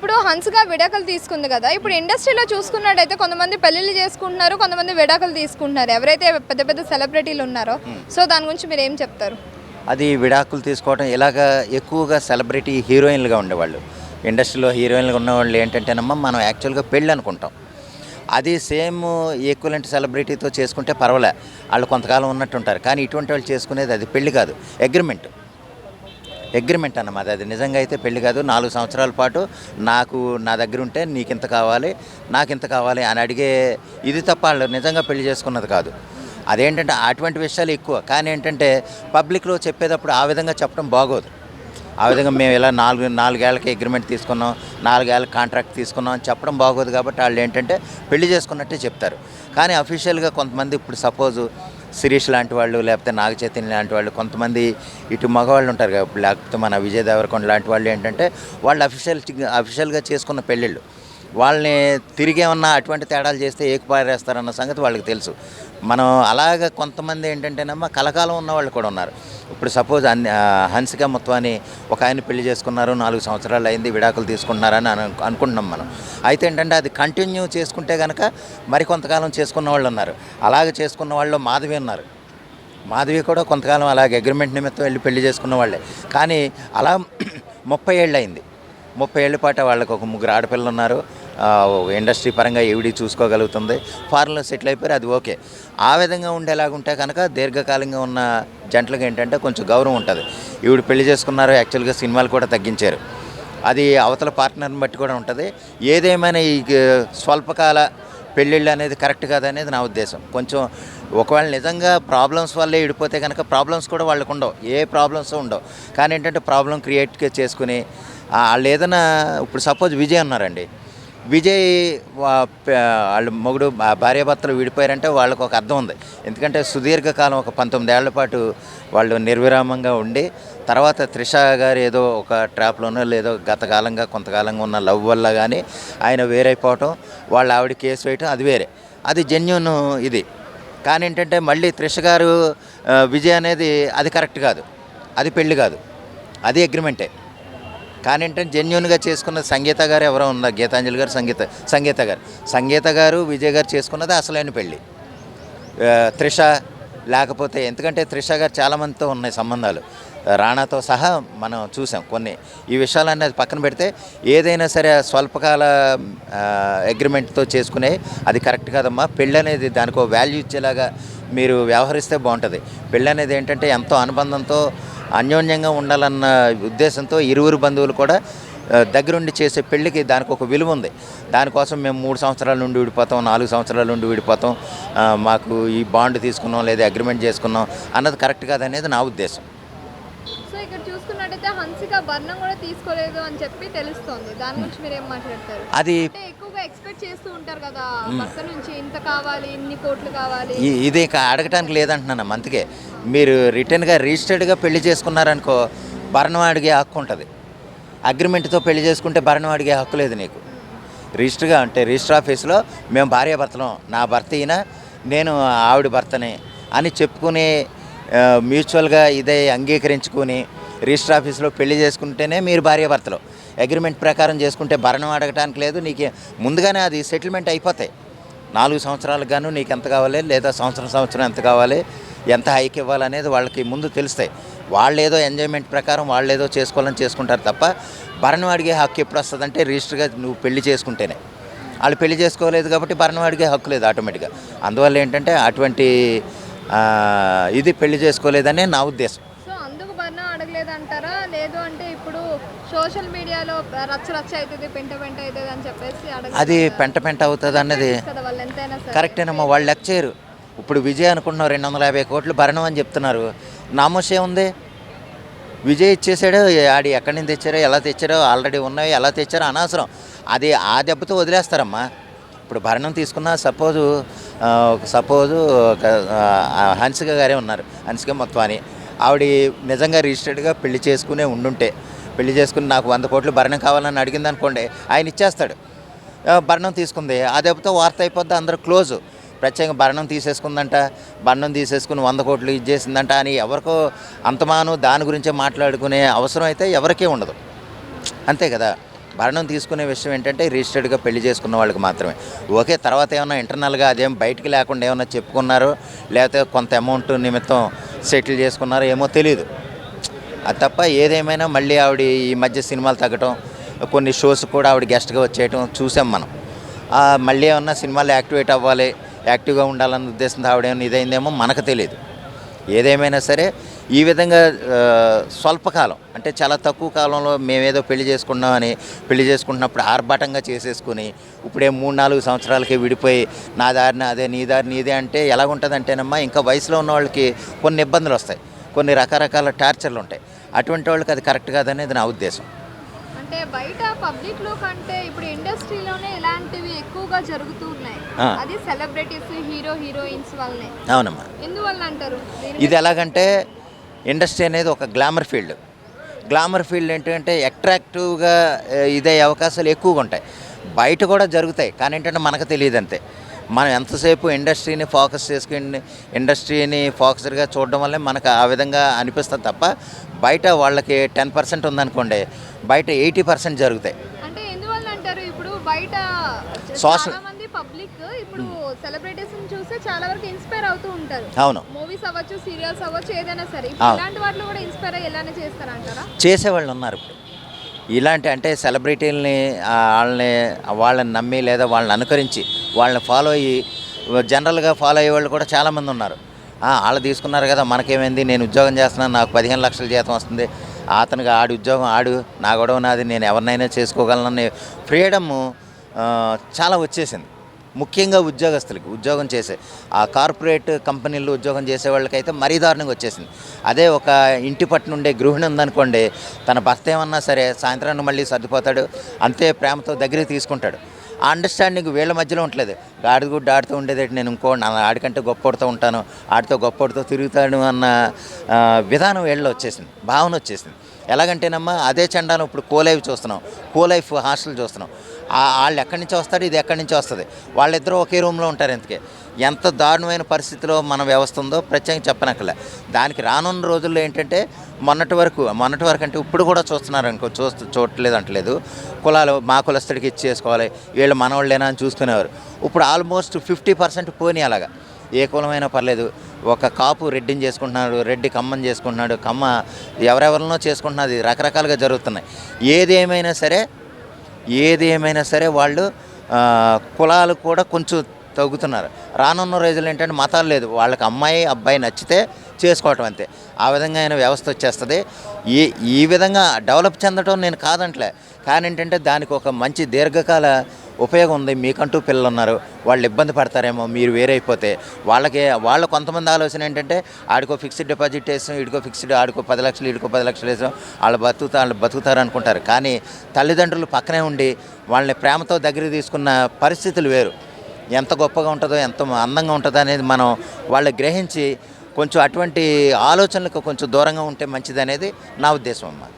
ఇప్పుడు హన్సిక విడాకులు తీసుకుంది కదా, ఇప్పుడు ఇండస్ట్రీలో చూసుకున్నట్టయితే కొంతమంది పెళ్ళిళ్ళు చేసుకుంటున్నారు, కొంతమంది విడాకులు తీసుకుంటున్నారు, ఎవరైతే పెద్ద పెద్ద సెలబ్రిటీలు ఉన్నారో. సో దాని గురించి మీరు ఏం చెప్తారు? అది విడాకులు తీసుకోవడం ఇలాగా ఎక్కువగా సెలబ్రిటీ హీరోయిన్లుగా ఉండేవాళ్ళు, ఇండస్ట్రీలో హీరోయిన్లుగా ఉన్నవాళ్ళు ఏంటంటేనమ్మా మనం యాక్చువల్గా పెళ్ళి అనుకుంటాం. అది సేమ్ ఈక్వలెంట్ సెలబ్రిటీతో చేసుకుంటే పర్వాలే, వాళ్ళు కొంతకాలం ఉన్నట్టుంటారు. కానీ ఇటువంటి వాళ్ళు చేసుకునేది అది పెళ్ళి కాదు, అగ్రిమెంట్ అన్నమాట. అది నిజంగా అయితే పెళ్ళి కాదు. 4 సంవత్సరాల పాటు నా దగ్గర ఉంటే నీకింత కావాలి, నాకింత కావాలి అని అడిగే ఇది తప్ప వాళ్ళు నిజంగా పెళ్లి చేసుకున్నది కాదు. అదేంటంటే అటువంటి విషయాలు ఎక్కువ. కానీ ఏంటంటే పబ్లిక్లో చెప్పేటప్పుడు ఆ విధంగా చెప్పడం బాగోదు. ఆ విధంగా మేము ఇలా నాలుగేళ్లకి అగ్రిమెంట్ తీసుకున్నాం, 4 ఏళ్ళకి కాంట్రాక్ట్ తీసుకున్నాం అని చెప్పడం బాగోదు. కాబట్టి వాళ్ళు ఏంటంటే పెళ్లి చేసుకున్నట్టే చెప్తారు. కానీ అఫీషియల్గా కొంతమంది ఇప్పుడు సపోజు శిరీష్ లాంటి వాళ్ళు, లేకపోతే నాగ చైతన్య లాంటి వాళ్ళు, కొంతమంది ఇటు మగవాళ్ళు ఉంటారు కదా, లేకపోతే మన విజయ్ దేవరకొండ లాంటి వాళ్ళు ఏంటంటే వాళ్ళు అఫీషియల్గా చేసుకున్న పెళ్ళిళ్ళు, వాళ్ళని తిరిగి ఏమన్నా అటువంటి తేడాలు చేస్తే ఏకపారేస్తారన్న సంగతి వాళ్ళకి తెలుసు. మనం అలాగ కొంతమంది ఏంటంటేనమ్మా కలకాలం ఉన్న వాళ్ళు కూడా ఉన్నారు. ఇప్పుడు సపోజ్ హన్సిక మొత్వాని ఒక ఆయన పెళ్లి చేసుకున్నారు, 4 సంవత్సరాలు అయింది, విడాకులు తీసుకుంటున్నారని అనుకుంటున్నాం మనం. అయితే ఏంటంటే అది కంటిన్యూ చేసుకుంటే కనుక మరి కొంతకాలం చేసుకున్న వాళ్ళు ఉన్నారు. అలాగే చేసుకున్న వాళ్ళు మాధవి ఉన్నారు. మాధవి కూడా కొంతకాలం అలాగే అగ్రిమెంట్ నిమిత్తం వెళ్ళి పెళ్లి చేసుకున్న వాళ్ళే. కానీ అలా 30 ఏళ్ళు అయింది. 30 ఏళ్ళ పాటు వాళ్ళకి ఒక 3 ఆడపిల్లలు ఉన్నారు. ఇండస్ట్రీ పరంగా ఈవిడి చూసుకోగలుగుతుంది, ఫారెన్లో సెటిల్ అయిపోయారు, అది ఓకే. ఆ విధంగా ఉండేలాగుంటే కనుక దీర్ఘకాలంగా ఉన్న జంటలకు ఏంటంటే కొంచెం గౌరవం ఉంటుంది. ఈవిడ పెళ్లి చేసుకున్నారు, యాక్చువల్గా సినిమాలు కూడా తగ్గించారు. అది అవతల పార్ట్నర్ని బట్టి కూడా ఉంటుంది. ఏదేమైనా ఈ స్వల్పకాల పెళ్ళిళ్ళు అనేది కరెక్ట్ కాదనేది నా ఉద్దేశం. కొంచెం ఒకవేళ నిజంగా ప్రాబ్లమ్స్ వల్లే విడిపోతే కనుక ప్రాబ్లమ్స్ కూడా వాళ్ళకు ఉండవు, ఏ ప్రాబ్లమ్స్ ఉండవు. కానీ ఏంటంటే ప్రాబ్లం క్రియేట్ చేసుకుని వాళ్ళు ఏదైనా, ఇప్పుడు సపోజ్ విజయ్ ఉన్నారండి, విజయ్ వాళ్ళ మొగుడు భార్యాభర్తలు విడిపోయారంటే వాళ్ళకు ఒక అర్థం ఉంది. ఎందుకంటే సుదీర్ఘకాలం ఒక 19 ఏళ్ల పాటు వాళ్ళు నిర్విరామంగా ఉండి, తర్వాత త్రిష గారు ఏదో ఒక ట్రాప్లోనో లేదో కొంతకాలంగా ఉన్న లవ్ వల్ల కానీ ఆయన వేరైపోవటం, వాళ్ళ ఆవిడ కేసు వేయటం, అది వేరే, అది జెన్యూన్ ఇది. కానీ ఏంటంటే మళ్ళీ త్రిష గారు విజయ్ అనేది అది కరెక్ట్ కాదు, అది పెళ్ళి కాదు, అది అగ్రిమెంటే. కానీ ఏంటంటే జెన్యూన్గా చేసుకున్న సంగీత గారు ఎవరో ఉన్నారు, గీతాంజలి గారు, సంగీత గారు విజయ్ గారు చేసుకున్నది అసలైన పెళ్ళి. త్రిష లేకపోతే, ఎందుకంటే త్రిష గారు చాలామందితో ఉన్నాయి సంబంధాలు, రాణాతో సహా మనం చూసాం కొన్ని. ఈ విషయాలన్నీ అది పక్కన పెడితే ఏదైనా సరే స్వల్పకాల అగ్రిమెంట్తో చేసుకునే అది కరెక్ట్ కాదమ్మా. పెళ్ళి అనేది దానికి ఒక వాల్యూ ఇచ్చేలాగా మీరు వ్యవహరిస్తే బాగుంటుంది. పెళ్ళి అనేది ఏంటంటే ఎంతో అనుబంధంతో అన్యోన్యంగా ఉండాలన్న ఉద్దేశంతో ఇరువురు బంధువులు కూడా దగ్గరుండి చేసే పెళ్ళికి దానికి ఒక విలువ ఉంది. దానికోసం మేము 3 సంవత్సరాల నుండి విడిపోతాం, 4 సంవత్సరాల నుండి విడిపోతాం, మాకు ఈ బాండ్ తీసుకున్నాం లేదా అగ్రిమెంట్ చేసుకున్నాం అన్నది కరెక్ట్ కాదనేది నా ఉద్దేశం. సో ఇక్కడ చూసుకున్నట్టయితే హన్సిక భరణం కూడా తీసుకోలేదు అని చెప్పి తెలుస్తోంది. దాని గురించి మీరు ఏం మాట్లాడతారు? అది ఎక్కువగా ఎక్స్పెక్ట్ చేస్తూ ఉంటారు కదా, భర్త నుంచి ఇంత కావాలి, ఇన్ని కోట్లు కావాలి, ఇది అడగటానికి లేదంటున్నాను. అందుకే మీరు రిటర్న్గా రిజిస్టర్డ్గా పెళ్లి చేసుకున్నారనుకో భరణం అడిగే హక్కు ఉంటుంది. అగ్రిమెంట్తో పెళ్లి చేసుకుంటే భరణం అడిగే హక్కు లేదు నీకు. రిజిస్టర్గా అంటే రిజిస్టర్ ఆఫీస్లో మేము భార్యాభర్తలం, నా భర్త ఈయన, నేను ఆవిడ భర్తని అని చెప్పుకుని మ్యూచువల్గా ఇదే అంగీకరించుకొని రిజిస్టర్ ఆఫీస్లో పెళ్లి చేసుకుంటేనే మీరు భార్యాభర్తలు. అగ్రిమెంట్ ప్రకారం చేసుకుంటే భరణం అడగటానికి లేదు. నీకు ముందుగానే అది సెటిల్మెంట్ అయిపోతాయి. 4 సంవత్సరాలకు గాను నీకు ఎంత కావాలి, లేదా సంవత్సరం ఎంత కావాలి, ఎంత హైక్ ఇవ్వాలనేది వాళ్ళకి ముందు తెలుస్తాయి. వాళ్ళు ఏదో ఎంజాయ్మెంట్ ప్రకారం వాళ్ళు ఏదో చేసుకోవాలని చేసుకుంటారు తప్ప భరణం అడిగే హక్కు ఎప్పుడు వస్తుందంటే రిజిస్టర్గా నువ్వు పెళ్లి చేసుకుంటేనే. వాళ్ళు పెళ్లి చేసుకోలేదు కాబట్టి భరణం అడిగే హక్కు లేదు ఆటోమేటిక్గా. అందువల్ల ఏంటంటే అటువంటి ఇది పెళ్లి చేసుకోలేదనే నా ఉద్దేశం. సో అందుకు భరణం అడగలేదంటారా? లేదు అంటే ఇప్పుడు సోషల్ మీడియాలో రచ్చ అవుతుంది, పెంట అవుతుంది అని చెప్పేసి అది పెంట అవుతుంది అన్నది కరెక్టేనమ్మా. వాళ్ళు లెక్క చేయరు. ఇప్పుడు విజయ్ అనుకుంటున్నావు 250 కోట్లు భరణం అని చెప్తున్నారు. నామోషే ఉంది, విజయ్ ఇచ్చేసాడు, ఆడి ఎక్కడి నుంచి తెచ్చారో ఎలా తెచ్చారో ఆల్రెడీ ఉన్నాయి, ఎలా తెచ్చారో అనవసరం. అది ఆ దెబ్బతో వదిలేస్తారమ్మా. ఇప్పుడు భరణం తీసుకున్న సపోజు హన్సిక గారే ఉన్నారు, హన్సిక మొత్వాని, ఆవిడ నిజంగా రిజిస్టర్డ్గా పెళ్లి చేసుకునే పెళ్లి చేసుకుని నాకు 100 కోట్లు భరణం కావాలని అడిగింది అనుకోండి, ఆయన ఇచ్చేస్తాడు. భరణం తీసుకుంది, ఆ దెబ్బతో వార్త అయిపోద్ది, అందరూ క్లోజు. ప్రత్యేకంగా భరణం తీసేసుకుని 100 కోట్లు ఇచ్చేసిందంట అని ఎవరికో అంతమాను దాని గురించే మాట్లాడుకునే అవసరం అయితే ఎవరికీ ఉండదు. అంతే కదా. భరణం తీసుకునే విషయం ఏంటంటే రిజిస్టర్డ్గా పెళ్లి చేసుకున్న వాళ్ళకి మాత్రమే. ఓకే, తర్వాత ఏమన్నా ఇంటర్నల్గా అదేం బయటికి లేకుండా ఏమన్నా చెప్పుకున్నారో లేకపోతే కొంత అమౌంట్ నిమిత్తం సెటిల్ చేసుకున్నారో ఏమో తెలియదు. అది తప్ప ఏదేమైనా మళ్ళీ ఆవిడ ఈ మధ్య సినిమాలు తగ్గటం, కొన్ని షోస్ కూడా ఆవిడ గెస్ట్గా వచ్చేయటం చూసాం మనం. మళ్ళీ ఏమన్నా సినిమాలు యాక్టివేట్ అవ్వాలి, యాక్టివ్గా ఉండాలన్న ఉద్దేశంతో ఆవిడ ఏమన్నా ఇదైందేమో మనకు తెలియదు. ఏదేమైనా సరే ఈ విధంగా స్వల్పకాలం అంటే చాలా తక్కువ కాలంలో మేమేదో పెళ్లి చేసుకున్నామని పెళ్లి చేసుకుంటున్నప్పుడు ఆర్భాటంగా చేసేసుకుని ఇప్పుడే 3-4 సంవత్సరాలకి విడిపోయి నా దారిన అదే నీ దారి నీదే అంటే ఎలాగుంటుందంటేనమ్మా, ఇంకా వయసులో ఉన్న వాళ్ళకి కొన్ని ఇబ్బందులు వస్తాయి, కొన్ని రకరకాల టార్చర్లు ఉంటాయి. అటువంటి వాళ్ళకి అది కరెక్ట్ కాదనేది నా ఉద్దేశం. అంటే బయట పబ్లిక్లో కంటే ఇప్పుడు ఇండస్ట్రీలోనే ఇలాంటివి ఎక్కువగా జరుగుతూ ఉన్నాయి. అది సెలబ్రిటీస్, హీరోయిన్స్ వల్లనే. అవునమ్మా. ఎందువల్ల అంటారు? ఇది ఎలాగంటే ఇండస్ట్రీ అనేది ఒక గ్లామర్ ఫీల్డ్. గ్లామర్ ఫీల్డ్ ఏంటంటే అట్రాక్టివ్గా ఇదే అవకాశాలు ఎక్కువగా ఉంటాయి. బయట కూడా జరుగుతాయి, కానీ ఏంటంటే మనకు తెలియదు అంతే. మనం ఎంతసేపు ఇండస్ట్రీని ఫోకస్ చేసుకుని ఇండస్ట్రీని ఫోకస్డ్గా చూడడం వల్లే మనకు ఆ విధంగా అనిపిస్తుంది తప్ప బయట వాళ్ళకి 10% ఉందనుకోండి, బయట 80% జరుగుతాయి. అంటే ఎందువల్ల అంటారు? ఇప్పుడు బయట చాలా మంది పబ్లిక్ ఇప్పుడు సెలబ్రిటీస్ చూసి చాలా వరకు ఇన్స్పైర్ అవుతూ ఉంటారు. అవును, మూవీస్ అవ్వచ్చు, సీరియల్స్ అవ్వచ్చు, ఏదైనా సరే ఇలాంటి వాటిలో కూడా ఇన్స్పైర్ అయ్యి ఇలానే చేస్తారంటారా? చేసేవాళ్ళు ఉన్నారు ఇప్పుడు. ఇలాంటి అంటే సెలబ్రిటీలని వాళ్ళని నమ్మి లేదా వాళ్ళని అనుకరించి వాళ్ళని ఫాలో అయ్యి జనరల్గా ఫాలో అయ్యే వాళ్ళు కూడా చాలామంది ఉన్నారు. వాళ్ళు తీసుకున్నారు కదా, మనకేమైంది, నేను ఉద్యోగం చేస్తున్నాను, నాకు 15 లక్షల జీతం వస్తుంది, అతనికి ఆడి ఉద్యోగం ఆడు, నా గొడవ నాది, నేను ఎవరినైనా చేసుకోగలనని ఫ్రీడము చాలా వచ్చేసింది. ముఖ్యంగా ఉద్యోగస్తులకి, ఉద్యోగం చేసే ఆ కార్పొరేట్ కంపెనీల్లో ఉద్యోగం చేసే వాళ్ళకైతే మరీ దారుణంగా వచ్చేసింది. అదే ఒక ఇంటి పట్టు నుండే గృహిణి ఉందనుకోండి, తన భర్త ఏమన్నా సరే సాయంత్రాన్ని మళ్ళీ సర్దుపోతాడు, అంతే ప్రేమతో దగ్గరికి తీసుకుంటాడు. ఆ అండర్స్టాండింగ్ వీళ్ళ మధ్యలో ఉండలేదు. గాడిద గుడ్డ ఆడుతూ ఉండేది, నేను ఆడికంటే గొప్పోడితో ఉంటాను, ఆడితో గొప్పోడితో తిరుగుతాడు అన్న విధానం వీళ్ళలో వచ్చేసింది, భావన వచ్చేసింది. ఎలాగంటేనమ్మా, అదే చండాలం ఇప్పుడు కోలైఫ్ చూస్తున్నాం, కోలైఫ్ హాస్టల్ చూస్తున్నాం. వాళ్ళు ఎక్కడి నుంచి వస్తాడు, ఇది ఎక్కడి నుంచి వస్తుంది, వాళ్ళిద్దరూ ఒకే రూమ్లో ఉంటారు. ఎందుకే ఎంత దారుణమైన పరిస్థితిలో మన వ్యవస్థ ఉందో ప్రత్యేకంగా చెప్పనక్కలే. దానికి రానున్న రోజుల్లో ఏంటంటే మొన్నటి వరకు అంటే ఇప్పుడు కూడా చూస్తున్నారు అనుకో, చూడట్లేదు అంటలేదు, కులాలు మా కులస్తుడికి ఇచ్చేసుకోవాలి, వీళ్ళు మనవాళ్ళేనా అని చూసుకునేవారు. ఇప్పుడు ఆల్మోస్ట్ 50% పోనీ. అలాగా ఏ కులమైనా పర్లేదు, ఒక కాపు రెడ్డిని చేసుకుంటున్నాడు, రెడ్డి కమ్మని చేసుకుంటున్నాడు, కమ్మ ఎవరెవరినో చేసుకుంటున్నది, రకరకాలుగా జరుగుతున్నాయి. ఏది ఏమైనా సరే వాళ్ళు కులాలు కూడా కొంచెం తగ్గుతున్నారు. రానున్న రోజులు ఏంటంటే మతాలు లేదు, వాళ్ళకి అమ్మాయి అబ్బాయి నచ్చితే చేసుకోవటం అంతే. ఆ విధంగా అయిన వ్యవస్థ వచ్చేస్తుంది. ఈ విధంగా డెవలప్ చెందడం నేను కాదంటలే, కానీ ఏంటంటే దానికి ఒక మంచి దీర్ఘకాల ఉపయోగం ఉంది. మీకంటూ పిల్లలు ఉన్నారు, వాళ్ళు ఇబ్బంది పడతారేమో మీరు వేరైపోతే. వాళ్ళ కొంతమంది ఆలోచన ఏంటంటే ఆడికో ఫిక్స్డ్ డిపాజిట్ వేసాం, ఈడికో ఫిక్స్డ్, ఆడికో 10 లక్షలు ఈడికో 10 లక్షలు వేసాం, వాళ్ళు బతుకుతారు అనుకుంటారు. కానీ తల్లిదండ్రులు పక్కనే ఉండి వాళ్ళని ప్రేమతో దగ్గరికి తీసుకున్న పరిస్థితులు వేరు. ఎంత గొప్పగా ఉంటుందో, ఎంత అందంగా ఉంటుందో అనేది మనం వాళ్ళు గ్రహించి కొంచెం అటువంటి ఆలోచనలకు కొంచెం దూరంగా ఉంటే మంచిదనేది నా ఉద్దేశం అమ్మా.